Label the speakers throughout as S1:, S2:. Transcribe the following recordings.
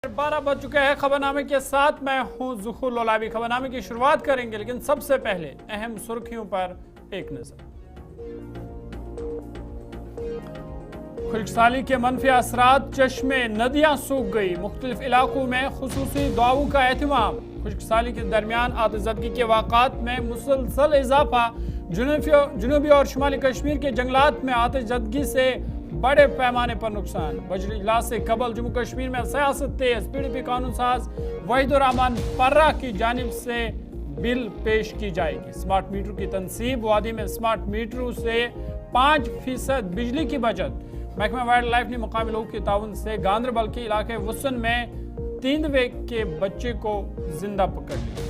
S1: 12 बज चुके हैं। खबरनामे के साथ मैं हूं ज़ुहूर लोलाबी। खबरनामे की शुरुआत करेंगे, लेकिन सबसे पहले अहम सुर्खियों पर एक नजर। खुश्कसाली के मनफी असरात, चश्मे नदियां सूख गई। मुख्तलिफ इलाकों में खुसूसी दुआओं का एहतमाम। खुश्कसाली के दरमियान आतिशज़दगी के वाक़ात में मुसलसल इजाफा। जनूबी और शुमाली कश्मीर के जंगलात में आतिशज़दगी से बड़े पैमाने पर नुकसान। बजट इजलास से कबल जम्मू कश्मीर में सियासत तेज। PDP कानून साज वहीदुर रहमान पर्रा की जानिब से बिल पेश की जाएगी। स्मार्ट मीटर की तनसीब, वादी में स्मार्ट मीटरों से 5% बिजली की बचत। महकमा वाइल्ड लाइफ ने मुकामी लोगों के ताउन से गांदरबल के इलाके वसन में तींदवे के बच्चे को जिंदा पकड़ लिया।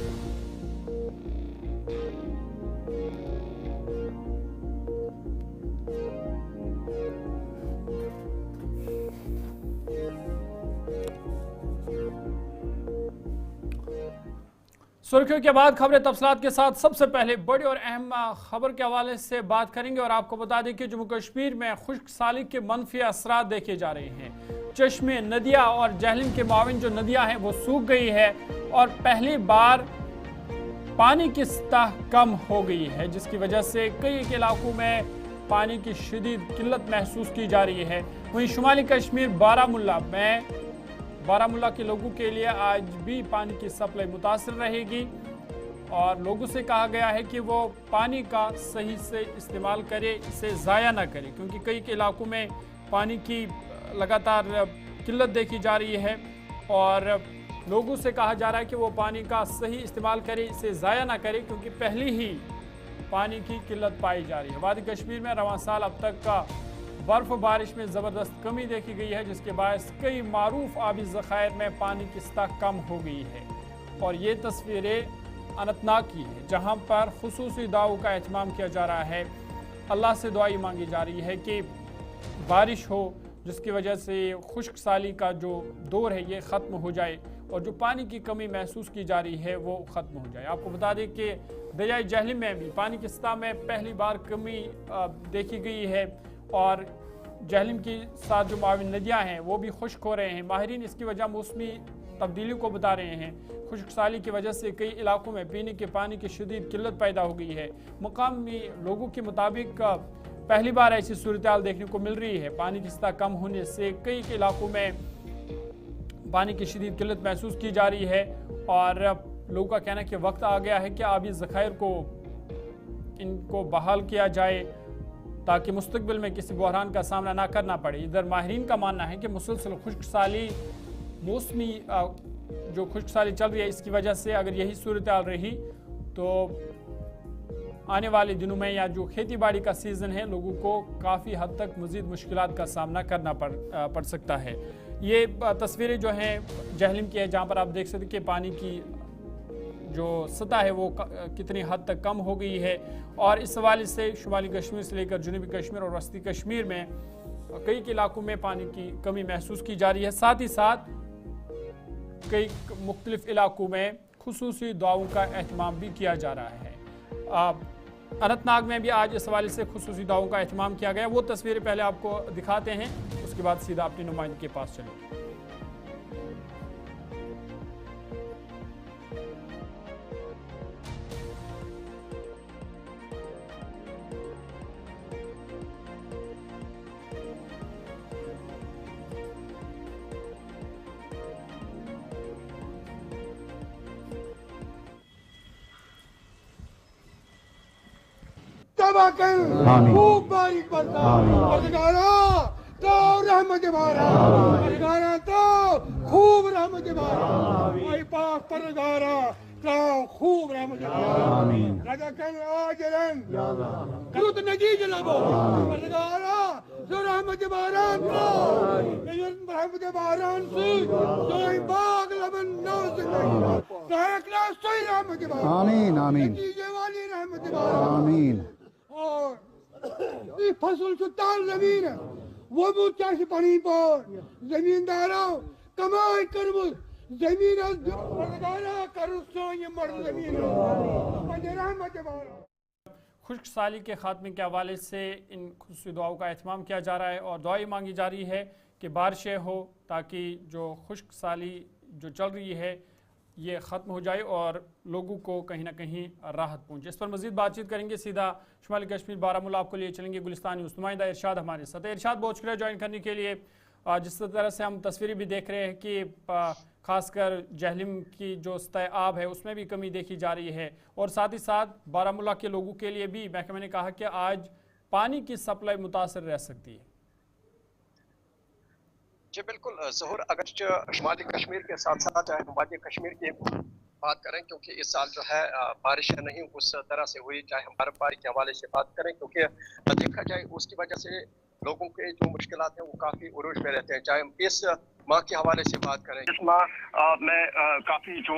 S1: सुर्खियों के बाद खबरें तफसीलात के साथ। सबसे पहले बड़ी और अहम खबर के हवाले से बात करेंगे और आपको बता दें कि जम्मू कश्मीर में खुश्कसाली के मनफी असरात देखे जा रहे हैं। चश्मे, नदियां और जहलिम के माविन जो नदियां हैं वो सूख गई है और पहली बार पानी की सतह कम हो गई है, जिसकी वजह से कई इलाकों में पानी की शदीद किल्लत महसूस की जा रही है। वहीं शुमाली कश्मीर बारामूला के लोगों के लिए आज भी पानी की सप्लाई मुतासर रहेगी और लोगों से कहा गया है कि वो पानी का सही से इस्तेमाल करें, इसे ज़ाया ना करें, क्योंकि कई इलाकों में पानी की लगातार किल्लत देखी जा रही है और लोगों से कहा जा रहा है कि वो पानी का सही इस्तेमाल करें, इसे ज़ाया ना करें, क्योंकि पहले ही पानी की किल्लत पाई जा रही है। वादी कश्मीर में रवां साल अब तक का बर्फ बारिश में ज़बरदस्त कमी देखी गई है, जिसके बायस कई मारूफ आबी ज़खायर में पानी की सतह कम हो गई है। और ये तस्वीरें अनंतनाग की है, जहां पर खुसूसी दुआओं का एहतमाम किया जा रहा है। अल्लाह से दुआई मांगी जा रही है कि बारिश हो, जिसकी वजह से खुश्कसाली का जो दौर है ये ख़त्म हो जाए और जो पानी की कमी महसूस की जा रही है वो ख़त्म हो जाए। आपको बता दें कि दरियाई जहलिम में भी पानी की सतह में पहली बार कमी देखी गई है और जहलिम के साथ जो माविन नदियाँ हैं वो भी खुश्क हो रहे हैं। माहिरीन इसकी वजह मौसमी तब्दीली को बता रहे हैं। खुश्कसाली की वजह से कई इलाकों में पीने के पानी की शदीद किल्लत पैदा हो गई है। मुकामी लोगों के मुताबिक पहली बार ऐसी सूरत देखने को मिल रही है। पानी की सतह कम होने से कई इलाकों में पानी की शदीद किल्लत महसूस की जा रही है और लोगों का कहना है कि वक्त आ गया है कि आबी ज़खायर को इनको बहाल किया जाए ताकि मुस्तकबिल में किसी बहरान का सामना ना करना पड़े। इधर माहिरीन का मानना है कि मुसलसल खुश्कसाली मौसमी जो खुश्कसाली चल रही है, इसकी वजह से अगर यही सूरत रही तो आने वाले दिनों में या जो खेती बाड़ी का सीज़न है लोगों को काफ़ी हद तक मज़ीद मुश्किलात का सामना करना पड़ सकता है। ये तस्वीरें जो हैं जहलिम की है, जहाँ पर आप देख सकते कि पानी की जो सतह है वो कितनी हद तक कम हो गई है और इस हवाले से शुमाली कश्मीर से लेकर जनूबी कश्मीर और वस्ती कश्मीर में कई इलाकों में पानी की कमी महसूस की जा रही है। साथ ही साथ कई मुख्तलिफ इलाकों में खुसूसी दुआओं का एहतमाम भी किया जा रहा है। अनंतनाग में भी आज इस हवाले से खुसूसी दुआओं का एहतमाम किया गया। वो तस्वीरें पहले आपको दिखाते हैं, उसके बाद सीधा अपनी नुमाइंदे के पास चलेंगे।
S2: खूब बारिश बरसा परगारा तो रहमत बारा परगारा तो खूब रहमत बारा भाई पाक परगारा तो खूब रहमत बारा राजा कन आजरन करूँ तो नजी जनाबो परगारा जो रहमत बारा तो रहमत बारा से जो बाग लबन नौ से तो एक लाख सोई रहमत बारा आमीन आमीन नतीजे वाली रहमत बारा आमीन। और फसल सुल्तान जमीन है वो भी कैसे पानी पर जमींदारों कमाई कर वो जमीन
S1: खुश्कसाली के खात्मे के हवाले से इन खुसूसी दुआओं का एहतमाम किया जा रहा है और दुआएं मांगी जा रही है कि बारिशें हो, ताकि जो खुश्क साली जो चल रही है ये ख़त्म हो जाए और लोगों को कहीं ना कहीं राहत पहुंचे। इस पर मजीद बातचीत करेंगे। सीधा शुमाली कश्मीर बारामूला आपको लिए चलेंगे। गुलिस्तानी नुमाइंदा इरशाद हमारे साथ। इरशाद, बहुत शुक्रिया ज्वाइन करने के लिए। जिस तरह से हम तस्वीरें भी देख रहे हैं कि खासकर जहलिम की जो सतह आब है उसमें भी कमी देखी जा रही है, और साथ ही साथ बारामूला के लोगों के लिए भी महकमे ने कहा कि आज पानी की सप्लाई मुतासर रह सकती है।
S3: जी बिल्कुल ज़हूर, अगर शुमाली कश्मीर के साथ साथ चाहे हम वादी कश्मीर की बात करें, क्योंकि इस साल जो है बारिशें नहीं उस तरह से हुई, चाहे हम बर्फबारी के हवाले से बात करें, क्योंकि देखा जाए उसकी वजह से लोगों के जो मुश्किलात हैं वो काफ़ी उरूज में रहते हैं। चाहे हम इस माह के हवाले से बात करें, इस माह में काफ़ी जो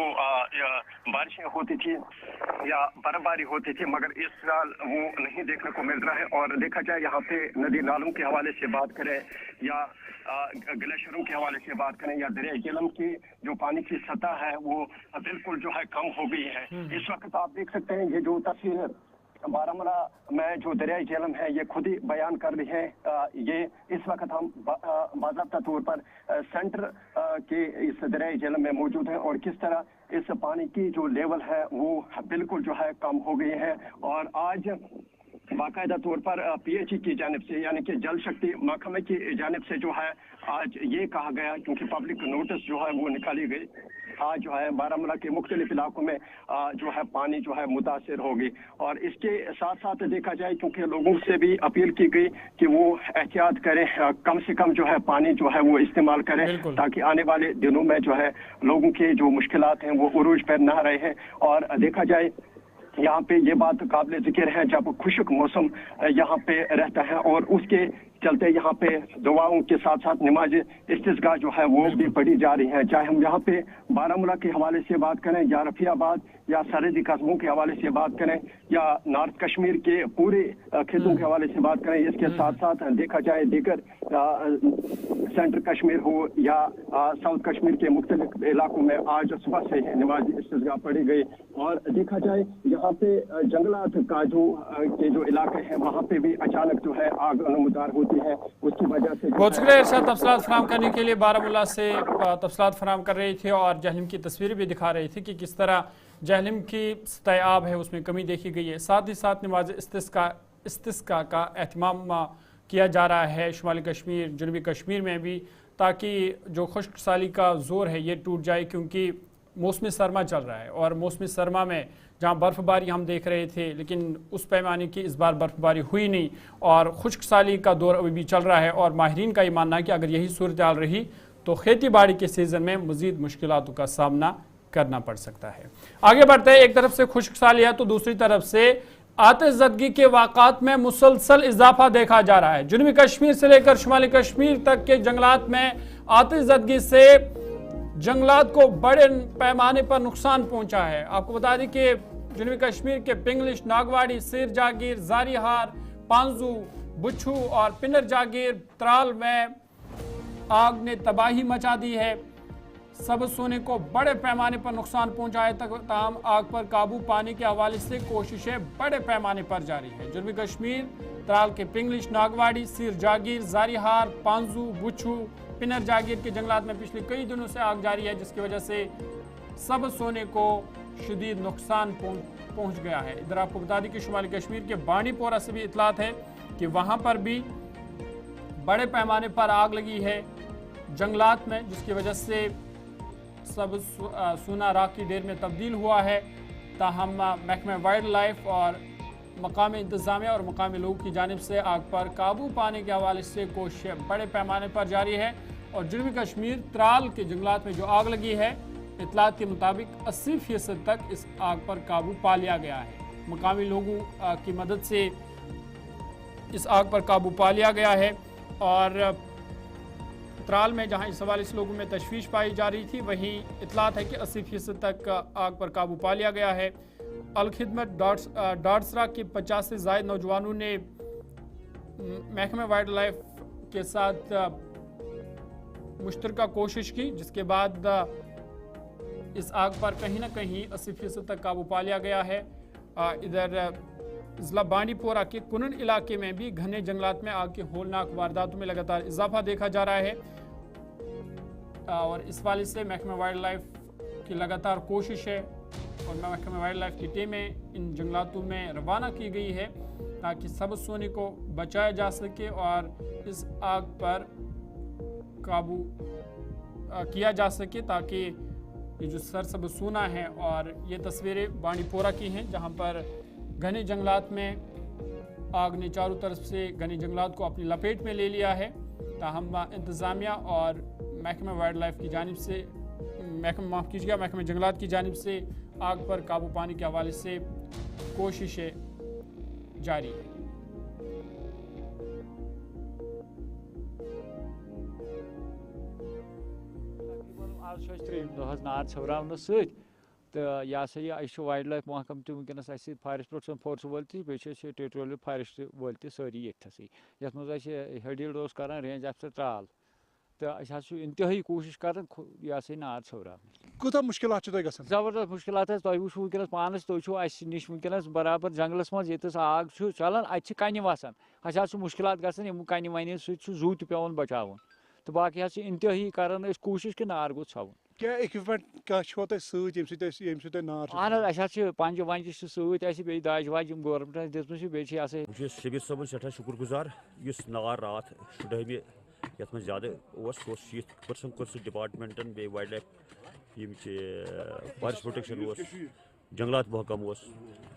S3: बारिशें होती थी या बर्फबारी होती थी, मगर इस साल वो नहीं देखने को मिल रहा है। और देखा जाए यहाँ पे नदी नालों के हवाले से बात करें या ग्लेशियरों के हवाले से बात करें या दरिया झेलम की जो पानी की सतह है वो बिल्कुल जो है कम हो गई है। इस वक्त आप देख सकते हैं ये जो तस्वीर बारामूला में जो दरिया झेलम है ये खुद ही बयान कर रही है। ये इस वक्त हम बाज़ाब्ता तौर पर सेंटर के इस दरिया झेलम में मौजूद हैं और किस तरह इस पानी की जो लेवल है वो बिल्कुल जो है कम हो गई है। और आज बाकायदा तौर पर पीएचई की जानिब से यानी कि जल शक्ति महकमे की जानिब से जो है आज ये कहा गया, क्योंकि पब्लिक नोटिस जो है वो निकाली गई, आज जो है बारामूला के मुख्तलिफ इलाकों में जो है पानी जो है मुतासिर होगी। और इसके साथ साथ देखा जाए क्योंकि लोगों से भी अपील की गई कि वो एहतियात करें, कम से कम जो है पानी जो है वो इस्तेमाल करें, ताकि आने वाले दिनों में जो है लोगों के जो मुश्किलात हैं वो उरूज पर ना रहे हैं। और देखा जाए यहाँ पे ये बात काबिल जिक्र है, जब खुश्क मौसम यहाँ पे रहता है और उसके चलते यहाँ पे दुआओं के साथ साथ नमाज इस्तिस्का जो है वो भी पढ़ी जा रही है। चाहे हम यहाँ पे बारामूला के हवाले से बात करें या रफियाबाद या सरहदी कस्बों के हवाले से बात करें या नॉर्थ कश्मीर के पूरे खित्तों के हवाले से बात करें, इसके साथ साथ देखा जाए दीगर सेंट्रल कश्मीर हो या साउथ कश्मीर के मुख्तलिफ इलाकों में आज सुबह से ही नमाज इस्तिस्का पढ़ी गई। और देखा जाए यहाँ पे जंगलात का जो इलाके हैं वहाँ पे भी अचानक जो है आग नमदार होती है, उसकी वजह से
S1: बहुत शुक्रिया इरशाद तफसीलात फराहम करने के लिए। बारामूला से तफसीलात फराहम कर रही थी और जहलिम की तस्वीरें भी दिखा रही थी कि किस तरह जहलिम की सतह आब है उसमें कमी देखी गई है। साथ ही साथ नमाज इस्तिस्का का एहतमाम किया जा रहा है शुमाली कश्मीर जनूबी कश्मीर में भी, ताकि जो खुश्क साली का जोर है ये टूट जाए, क्योंकि मौसमी सरमा चल रहा है और मौसमी सरमा में जहाँ बर्फ़बारी हम देख रहे थे लेकिन उस पैमाने की इस बार बर्फ़बारी हुई नहीं और खुश्क साली का दौर अभी भी चल रहा है। और माहिरीन का ये मानना है कि अगर यही सूरत हाल रही तो खेती बाड़ी के सीज़न में मज़ीद मुश्किलातों का सामना करना पड़ सकता है। आगे बढ़ते हैं, एक तरफ से खुश्क साली है तो दूसरी तरफ से आतिशज़दगी के वाक़ात में मुसलसल इजाफा देखा जा रहा है। जनूबी कश्मीर से लेकर शुमाली कश्मीर तक के जंगलात में आतिशज़दगी से जंगलात को बड़े पैमाने पर नुकसान पहुंचा है। आपको बता दें कि जनूबी कश्मीर के पिंगलिश, नागवाड़ी, सिर जागीर, जारीहार, पांजू, बुच्छू और पिनर जागीर त्राल में आग ने तबाही मचा दी है। सब सोने को बड़े पैमाने पर नुकसान पहुंचा है। तमाम आग पर काबू पाने के हवाले से कोशिशें बड़े पैमाने पर जारी है। जनूबी कश्मीर त्राल के पिंगलिश, नागवाड़ी, सिर जागीर, जारीहार, पांजू, बुच्छू, पिनर जागीर के जंगलात में पिछले कई दिनों से आग जारी है, जिसकी वजह से सब सोने को शदीद नुकसान पहुंच गया है। इधर आपको बता दें कि शुमाली कश्मीर के बांडीपोरा से भी इतलात है कि वहां पर भी बड़े पैमाने पर आग लगी है जंगलात में, जिसकी वजह से सब सोना राख की ढेर में तब्दील हुआ है। ताहम महकमा वाइल्ड लाइफ और मकामी इंतज़ामिया और मकामी लोगों की जानिब से आग पर काबू पाने के हवाले से कोशिशें बड़े पैमाने पर जारी है। और जनूबी कश्मीर त्राल के जंगलात में जो आग लगी है, इतलात के मुताबिक 80% तक इस आग पर काबू पा लिया गया है। मकामी लोगों की मदद से इस आग पर काबू पा लिया गया है। और त्राल में जहां इस हवाले से लोगों में तशवीश पाई जा रही थी, वहीं इतलात है कि 80% तक आग पर काबू पा लिया गया है। अलखिदमत डार्सरा के 50 से ज़ायद नौजवानों ने महकमे वाइल्ड लाइफ के साथ मुश्तरका कोशिश की, जिसके बाद इस आग पर कहीं ना कहीं 80% तक काबू पा लिया गया है। इधर जिला बांडीपोरा के कुनन इलाके में भी घने जंगलात में आग की होलनाक वारदातों में लगातार इजाफा देखा जा रहा है और इस वाले से महकमा वाइल्ड लाइफ की लगातार कोशिश है और महकमा वाइल्ड लाइफ की टीमें इन जंगलातों में रवाना की गई है ताकि सब्ज़ सोने को बचाया जा सके और इस आग पर काबू किया जा सके, ताकि ये जो सरसब्ज़ सोना है। और ये तस्वीरें बांडीपोरा की हैं जहां पर घने जंगलात में आग ने चारों तरफ से घने जंगलात को अपनी लपेट में ले लिया है। ताहम इंतज़ामिया और महकमा वाइल्ड लाइफ की जानिब से महकमा जंगलात की जानिब से आग पर काबू पाने के हवाले से कोशिशें जारी है।
S4: आज नार छवरावन सो यह सा यह वाइल्ड लाइफ महकम तो वनकस फॉरेस्ट प्रोटेक्शन फोर्स वोल टेरिटोरियल फॉरेस्ट वोल सारी ये ये हेडिल्ड कर रेंज अफसर त्राल तो इंतहाई कोशिश कर यह सा नार छवरावन
S5: कूता मुश्किल
S4: जबरदस्त मुश्किल तुम वो वनकस पानस तुम नश वनकस बराबर जंगलस मज ये आग चलान अत कन वसान अस मुश्किल गम कन वन सू पेवन बचा तो बाकी इंतहाई कर कोशिश कि नार गो छवन
S5: क्या इक्विपमेंट क्या नार
S4: अहन पंज वंज सत्य दाज वाज गवर्नमेंट दिखा
S6: शबीर सबन सठा शुक्र गुजार इस नार रात शुडहमे ये ज्यादा 70% कर डिपार्टमेंटन बे वाइल्ड लाइफ फॉरेस्ट प्रोटेक्शन जंगलात महकम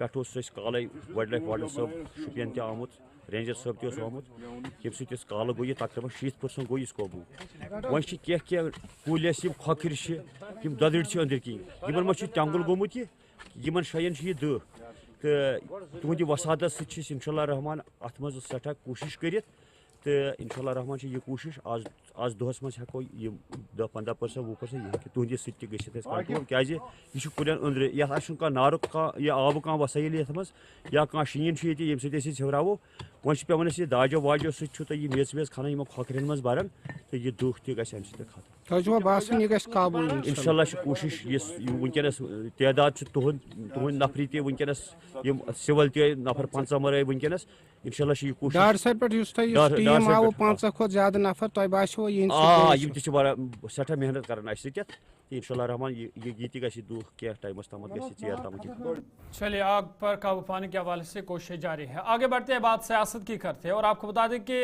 S6: पे काल वाइल्ड लाइफ वार्डन सब शुपियन त आमुत रेंजर सब तस आमुत ये काल गो ये तकरीबन 70% गो काबू वह कह कुल खोखर ददड़ अंदर कहीं मा तंगुल गोमुत इन शायन यह दह तो तुंद वसादत सत इंशाल्लाह रहमान अत मज सठा कोशिश कर तो इंशाल्लाह रहमान यह कोशिश आज दोहस मज हेको 10-15% 20% तुंद सत कंट्रोल क्या यह कुलन अंदर ये नारुक यह आब कह वसाइल ये मज या कह शीन ये छवरावो वह पेवान दाजो वाजो सत मेज वेज खाना खोखरन मज बरान तो यह दुख तह इंशाल्लाह कोशिश वनकस तदाद तुहद नफरी त वनकस सिवल त नफर 50 मर वनकस इंशाल्लाह यह कोशिश सठा मेहनत कर इंशाल्लाह रहमान ये दुख क्या टाइमस तम चेयर तम।
S1: चलिए, आग पर काबू पाने के हवाले से कोशिश जारी है। आगे बढ़ते हैं, बात सियासत की करते हैं और आपको बता दें कि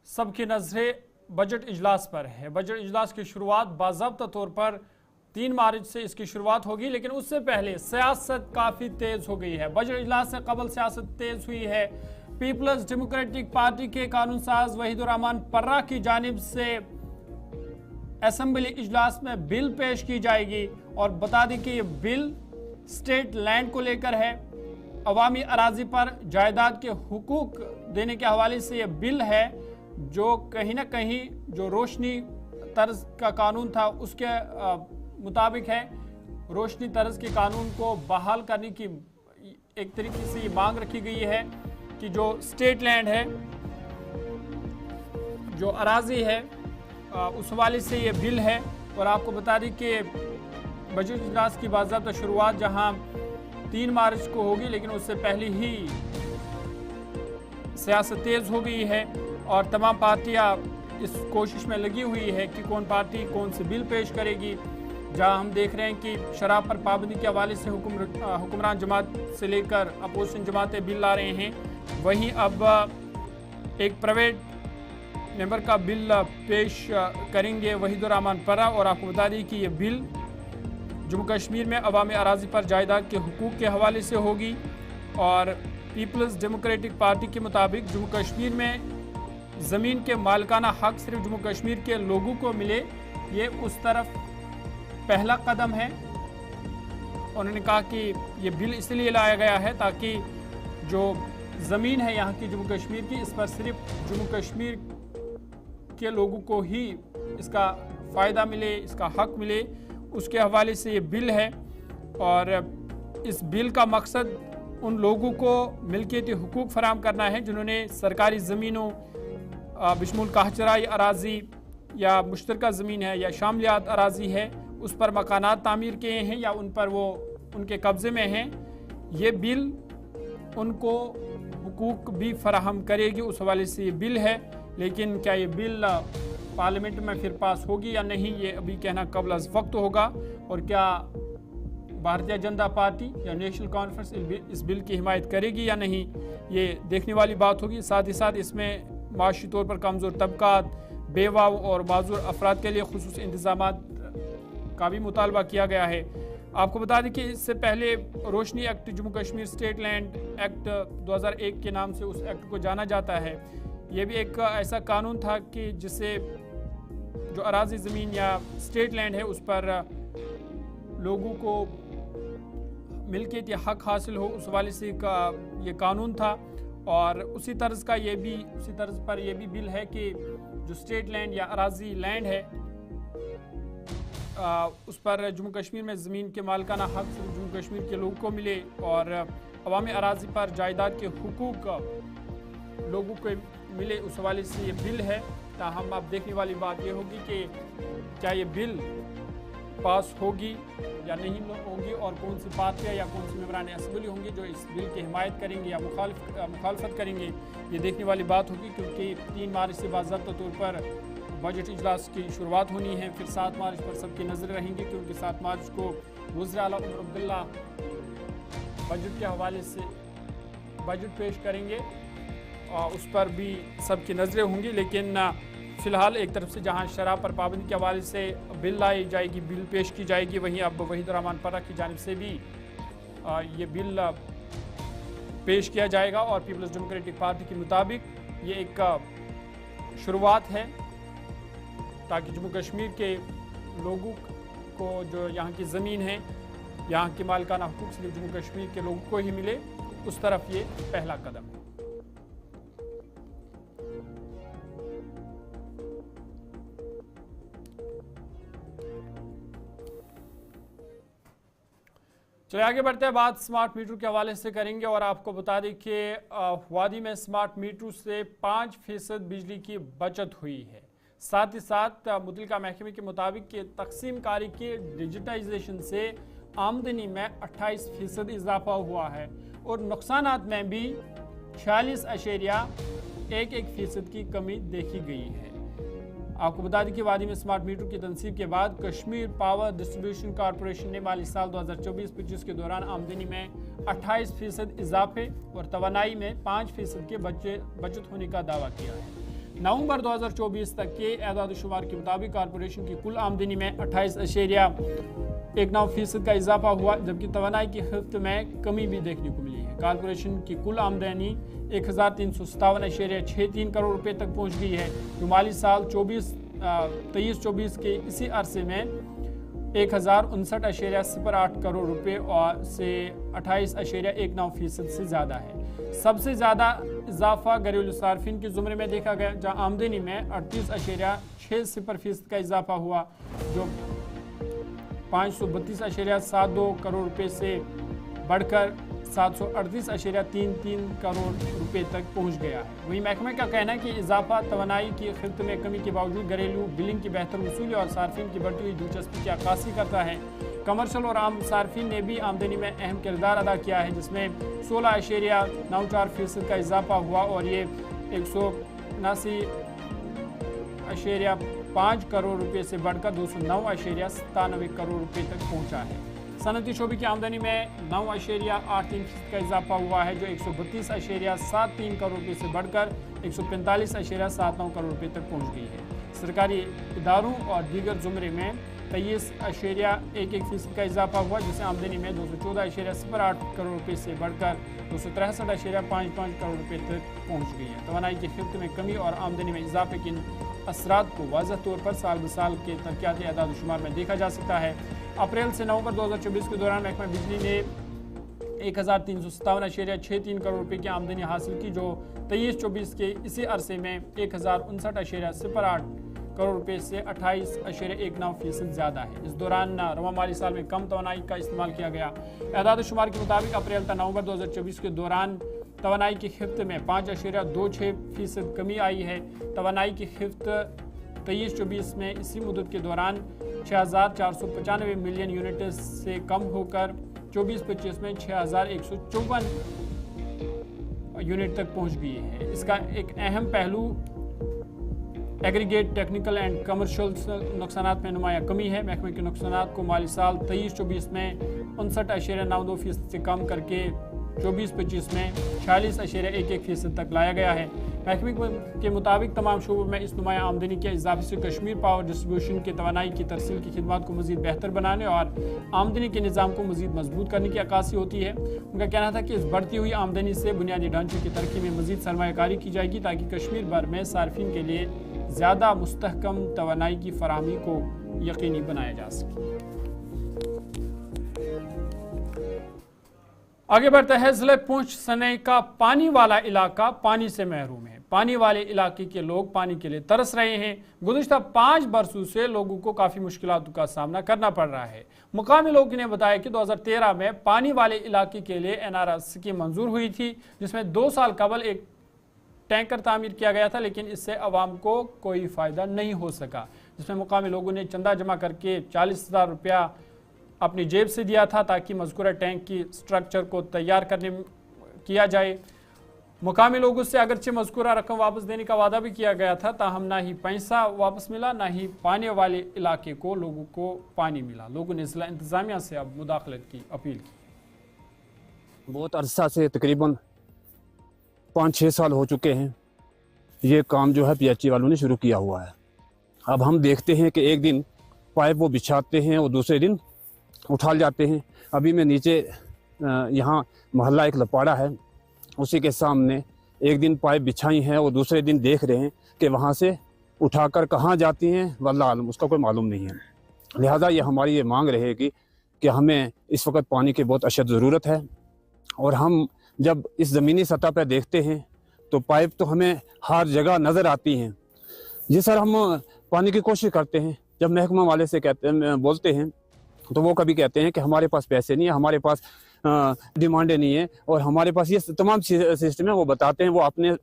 S1: सबकी नजरें बजट इजलास पर है। बजट इजलास की शुरुआत बाज़ाब्ता तौर पर 3 मार्च से इसकी शुरुआत होगी, लेकिन उससे पहले सियासत काफ़ी तेज़ हो गई है। बजट इजलास से कबल सियासत तेज़ हुई है। पीपल्स डेमोक्रेटिक पार्टी के कानून साज वहीदुर रहमान पर्रा की जानिब से असेंबली इजलास में बिल पेश की जाएगी और बता दें कि ये बिल स्टेट लैंड को लेकर है। अवामी अराजी पर जायदाद के हुकूक देने के हवाले से ये बिल है, जो कहीं ना कहीं जो रोशनी तर्ज का कानून था उसके मुताबिक है। रोशनी तर्ज के कानून को बहाल करने की एक तरीके से ये मांग रखी गई है कि जो स्टेट लैंड है, जो अराजी है, उस हवाले से ये बिल है। और आपको बता दें कि बजट इजलास की बाज़ाब्ता शुरुआत जहां 3 मार्च को होगी, लेकिन उससे पहले ही सियासत तेज़ हो गई है और तमाम पार्टियां इस कोशिश में लगी हुई है कि कौन पार्टी कौन से बिल पेश करेगी। जहां हम देख रहे हैं कि शराब पर पाबंदी के हवाले से हुक्मरान जमात से लेकर अपोजिशन जमातें बिल ला रहे हैं, वहीं अब एक प्राइवेट मेंबर का बिल पेश करेंगे वहीदुर रहमान पर्रा। और आपको बता दें कि ये बिल जम्मू कश्मीर में अवामी अराजी पर जायदाद के हुकूक के हवाले से होगी और पीपल्स डेमोक्रेटिक पार्टी के मुताबिक जम्मू कश्मीर में ज़मीन के मालिकाना हक सिर्फ जम्मू कश्मीर के लोगों को मिले, ये उस तरफ पहला कदम है। उन्होंने कहा कि ये बिल इसलिए लाया गया है ताकि जो ज़मीन है यहाँ की जम्मू कश्मीर की, इस पर सिर्फ जम्मू कश्मीर के लोगों को ही इसका फ़ायदा मिले, इसका हक मिले, उसके हवाले से ये बिल है। और इस बिल का मकसद उन लोगों को मिल्कियती हुकूक फराहम करना है जिन्होंने सरकारी ज़मीनों बिशमुल कहचराई अराजी या मुश्तरका ज़मीन है या शामिलियात अराजी है, उस पर मकानात तामीर किए हैं या उन पर वो उनके कब्ज़े में हैं। ये बिल उनको हुकूक भी फराहम करेगी। उस हवाले से ये बिल है, लेकिन क्या ये बिल पार्लियामेंट में फिर पास होगी या नहीं, ये अभी कहना कबल अज़ वक्त होगा। और क्या भारतीय जनता पार्टी या नेशनल कॉन्फ्रेंस इस बिल की हिमायत करेगी या नहीं, ये देखने वाली बात होगी। साथ ही साथ इसमें माशी तौर पर कमज़ोर तबकात, बेवाओं और माजूर अफराद के लिए खुसूस इंतजामात का भी मुतालबा किया गया है। आपको बता दें कि इससे पहले Roshni act, Jammu Kashmir state land act 2001 के नाम से उस एक्ट को जाना जाता है। ये भी एक ऐसा कानून था कि जिससे जो अराजी ज़मीन या स्टेट लैंड है उस पर लोगों को मिल्कियत या हक हासिल हो, उस वाले से का ये कानून था। और उसी तर्ज पर ये भी बिल है कि जो स्टेट लैंड या अराजी लैंड है उस पर जम्मू कश्मीर में ज़मीन के मालिकाना हक सिर्फ जम्मू कश्मीर के लोगों को मिले और अवामी अराजी पर जायदाद के हुकूक लोगों को मिले, उस हवाले से ये बिल है। ताहम अब देखने वाली बात ये होगी कि क्या ये बिल पास होगी या नहीं होगी और कौन सी पार्टियाँ या कौन सी मेंबरान असेंबली होंगी जो इस बिल की हिमायत करेंगे या मुखालफत करेंगे, ये देखने वाली बात होगी। क्योंकि 3 मार्च से बाज़ाब्ता तौर पर बजट इजलास की शुरुआत होनी है, फिर 7 मार्च पर सबकी नज़रें रहेंगी क्योंकि 7 मार्च को वज़ीर आला उमर अब्दुल्ला बजट के हवाले से बजट पेश करेंगे और उस पर भी सबकी नज़रें होंगी। लेकिन फ़िलहाल एक तरफ से जहां शराब पर पाबंदी के हवाले से बिल लाई जाएगी, बिल पेश की जाएगी, वहीं अब वहीद रहमान पर्रा की जानिब से भी ये बिल पेश किया जाएगा। और पीपल्स डेमोक्रेटिक पार्टी के मुताबिक ये एक शुरुआत है ताकि जम्मू कश्मीर के लोगों को जो यहाँ की ज़मीन है, यहाँ के मालिकाना हुकूक सिर्फ जम्मू कश्मीर के लोगों को ही मिले, उस तरफ ये पहला कदम है। चलिए आगे बढ़ते हैं, बात स्मार्ट मीटर के हवाले से करेंगे और आपको बता दें कि वादी में स्मार्ट मीटर से 5% बिजली की बचत हुई है। साथ ही साथ मुतल्लिका महकमे के मुताबिक कि तकसीम कारी के डिजिटाइजेशन से आमदनी में 28% इजाफा हुआ है और नुकसानात में भी 46.11% की कमी देखी गई है। आपको बता दें कि वादी में स्मार्ट मीटर की तनसीब के बाद कश्मीर पावर डिस्ट्रीब्यूशन कॉरपोरेशन ने माली साल 2024-25 के दौरान आमदनी में 28% इजाफे और तवानाई में 5% के बचत होने का दावा किया है। नवंबर 2024 तक के एदाद शुमार के मुताबिक कॉरपोरेशन की कुल आमदनी में 28.19% का इजाफा हुआ, जबकि तवानाई की खपत में कमी भी देखने को मिली है। कॉरपोरेशन की कुल आमदनी 1357.63 करोड़ रुपए तक पहुंच गई है, जो माली साल 23-24 के इसी अरसे में 1059.08 करोड़ रुपए और से 28.19% से ज़्यादा है। सबसे ज़्यादा इजाफा घरेलू सार्फिन के ज़ुमरे में देखा गया, जहां आमदनी में 38.60% का इजाफा हुआ, जो 532.72 करोड़ रुपए से बढ़कर 738.33 करोड़ रुपए तक पहुंच गया है। वहीं महकमे का कहना है कि इजाफा तवानाई की खपत में कमी के बावजूद घरेलू बिलिंग की बेहतर वसूली और सार्फिन की बढ़ती हुई दिलचस्पी की अक्कासी करता है। कमर्शल और आम सार्फिन ने भी आमदनी में अहम किरदार अदा किया है, जिसमें 16.94% का इजाफा हुआ और ये 179.5 करोड़ रुपए से बढ़कर 209.97 करोड़ रुपए तक पहुंचा है। सनती शोबे की आमदनी में 9.83% का इजाफा हुआ है, जो 132.73 करोड़ रुपए से बढ़कर 145.79 करोड़ रुपए तक पहुंच गई है। सरकारी इदारों और दीगर जुमरे में 23.11% का इजाफा हुआ, जिससे आमदनी में 214.08 करोड़ रुपए से बढ़कर 263.55 करोड़ रुपए तक पहुंच गई है। तवानाई की खपत में कमी और आमदनी में इजाफे के असरात को वाज़ह तौर पर साल ब साल के तरक्याती एदाद शुमार में देखा जा सकता है। अप्रैल से नवंबर 2024 के दौरान महकमा बिजली ने 1357.63 करोड़ रुपए की आमदनी हासिल की, जो 23-24 के इसी अरसे में 1059.08 करोड़ रुपए से 28.19% ज़्यादा है। इस दौरान रवा माली साल में कम तवानाई का इस्तेमाल किया गया। एदाद शुमार के मुताबिक अप्रैल से नवंबर 2024 के दौरान तवानाई की खपत में 5.26% कमी आई है। तवानाई की खपत 23-24 में इसी मुद्दत के दौरान 6,495 मिलियन यूनिट से कम होकर 24-25 में 6,154 यूनिट तक पहुंच गई है। इसका एक अहम पहलू एग्रीगेट टेक्निकल एंड कमर्शियल नुकसानात में नुमाया कमी है। महकमे के नुकसानात को माली साल 23-24 में 59.92% से कम करके 24-25 में 46.11% तक लाया गया है। महकमे के मुताबिक तमाम शोबों में इस नुमाया आमदनी के इजाफे से कश्मीर पावर डिस्ट्रीब्यूशन के तवानाई की तरसील की खिदमत को मजीद बेहतर बनाने और आमदनी के निज़ाम को मजीद मजबूत करने की अक्कासी होती है। उनका कहना था कि इस बढ़ती हुई आमदनी से बुनियादी ढांचे की तरक्की में मजीद सरमायाकारी की जाएगी ताकि कश्मीर भर में सार्फिन के लिए ज़्यादा मुस्तहकम तवानाई की फराहमी को यकीनी बनाया जा सके। आगे बढ़ता है। ज़िले पुंछ सनई का पानी वाला इलाका पानी से महरूम है। पानी वाले इलाके के लोग पानी के लिए तरस रहे हैं। गुज़िश्ता 5 बरसों से लोगों को काफ़ी मुश्किलातों का सामना करना पड़ रहा है। मुकामी लोगों ने बताया कि 2013 में पानी वाले इलाके के लिए NRS स्कीम मंजूर हुई थी, जिसमें 2 साल कबल एक टैंकर तामीर किया गया था, लेकिन इससे अवाम को कोई फ़ायदा नहीं हो सका, जिसमें मुकामी लोगों ने चंदा जमा करके 40,000 रुपया अपनी जेब से दिया था ताकि मज़कूरा टैंक की स्ट्रक्चर को तैयार किया जाए। मुकामी लोगों से अगरचे मज़कूरा रकम वापस देने का वादा भी किया गया था, ताहम ना ही पैसा वापस मिला, ना ही पानी वाले इलाके को लोगों को पानी मिला। लोगों ने ज़िला इंतज़ामिया से अब मुदाखलत की अपील की।
S7: बहुत अरसा से तकरीबन 5-6 साल हो चुके हैं ये काम जो है PHE वालों ने शुरू किया हुआ है। अब हम देखते हैं कि एक दिन पाइप वो बिछाते हैं और दूसरे दिन उठा जाते हैं। अभी मैं नीचे यहाँ मोहल्ला एक लपाड़ा है, उसी के सामने एक दिन पाइप बिछाई हैं और दूसरे दिन देख रहे हैं कि वहाँ से उठाकर कहाँ जाती हैं वल्लाह आलम, उसका कोई मालूम नहीं है। लिहाजा ये हमारी ये मांग रहेगी कि हमें इस वक्त पानी की बहुत अशद ज़रूरत है। और हम जब इस ज़मीनी सतह पर देखते हैं तो पाइप तो हमें हर जगह नज़र आती हैं। जी सर, हम पानी की कोशिश करते हैं। जब महकमा वाले से बोलते हैं तो वो कभी कहते हैं कि हमारे पास पैसे नहीं है, हमारे पास डिमांडें नहीं है और हमारे पास ये तमाम सिस्टम है। वो बताते हैं, वो अपने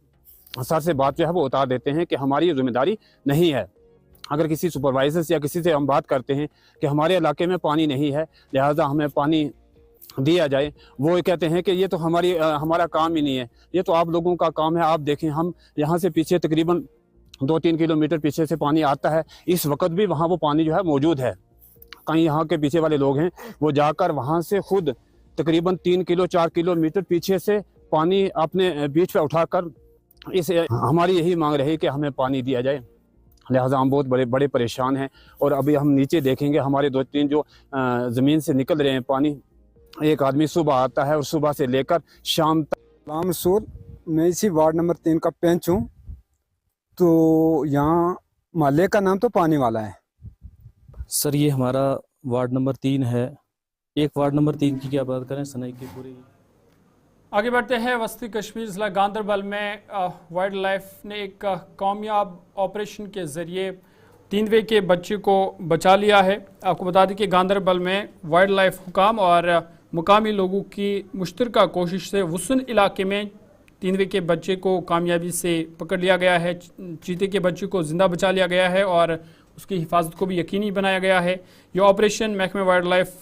S7: सर से बात जो है वो उतार देते हैं कि हमारी जिम्मेदारी नहीं है। अगर किसी सुपरवाइजर से या किसी से हम बात करते हैं कि हमारे इलाके में पानी नहीं है, लिहाजा हमें पानी दिया जाए, वो कहते हैं कि ये तो हमारा काम ही नहीं है, ये तो आप लोगों का काम है। आप देखें, हम यहाँ से पीछे तकरीबन 2-3 किलोमीटर पीछे से पानी आता है, इस वक्त भी वहाँ वो पानी जो है मौजूद है। कहीं यहाँ के पीछे वाले लोग हैं वो जाकर वहाँ से खुद तकरीबन 3-4 किलोमीटर पीछे से पानी अपने बीच पे उठाकर हमारी यही मांग रही कि हमें पानी दिया जाए। लिहाजा हम बहुत बड़े परेशान हैं। और अभी हम नीचे देखेंगे, हमारे 2-3 जो ज़मीन से निकल रहे हैं पानी, एक आदमी सुबह आता है और सुबह से लेकर शाम तक।
S8: मसूद, मैं इसी वार्ड नंबर 3 का पेंच हूँ। तो यहाँ मोहल्ले का नाम तो पानी वाला है
S9: सर। ये हमारा वार्ड नंबर 3 है। एक वार्ड नंबर 3 की क्या बात करें, सनई की पूरी।
S1: आगे बढ़ते हैं। वस्ती कश्मीर ज़िला गांदरबल में वाइल्ड लाइफ ने एक कामयाब ऑपरेशन के ज़रिए 3वे के बच्चे को बचा लिया है। आपको बता दें कि गांदरबल में वाइल्ड लाइफ हुकाम और मुकामी लोगों की मुश्तरका कोशिश से वुसन इलाके में 3वे के बच्चे को कामयाबी से पकड़ लिया गया है। चीते के बच्चे को ज़िंदा बचा लिया गया है और उसकी हिफाजत को भी यकीनी बनाया गया है। यह ऑपरेशन महकमे वाइल्ड लाइफ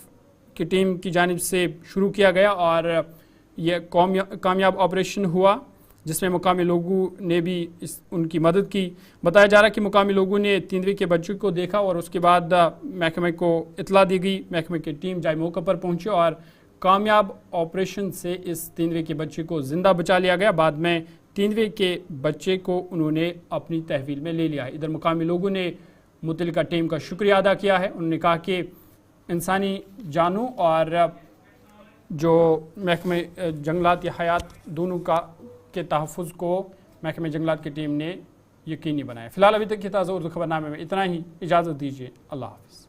S1: की टीम की जानिब से शुरू किया गया और यह कामयाब ऑपरेशन हुआ, जिसमें मुकामी लोगों ने भी उनकी मदद की। बताया जा रहा है कि मुकामी लोगों ने 3वे के बच्चे को देखा और उसके बाद महकमे को इतला दी गई। महकमे की टीम जाए मौके पर पहुंची और कामयाब ऑपरेशन से इस 3वे के बच्चे को ज़िंदा बचा लिया गया। बाद में 3वे के बच्चे को उन्होंने अपनी तहवील में ले लिया है। इधर मुकामी लोगों ने मुतल्लिका टीम का शुक्रिया अदा किया है। उन्होंने कहा कि इंसानी जानों और जो महकमे जंगलात या हयात दोनों के तहफ़्फ़ुज़ को महकमे जंगलात की टीम ने यकीनी बनाया। फ़िलहाल अभी तक की ताज़ा उर्दू खबरनामे में इतना ही। इजाज़त दीजिए। अल्लाह हाफ़िज़।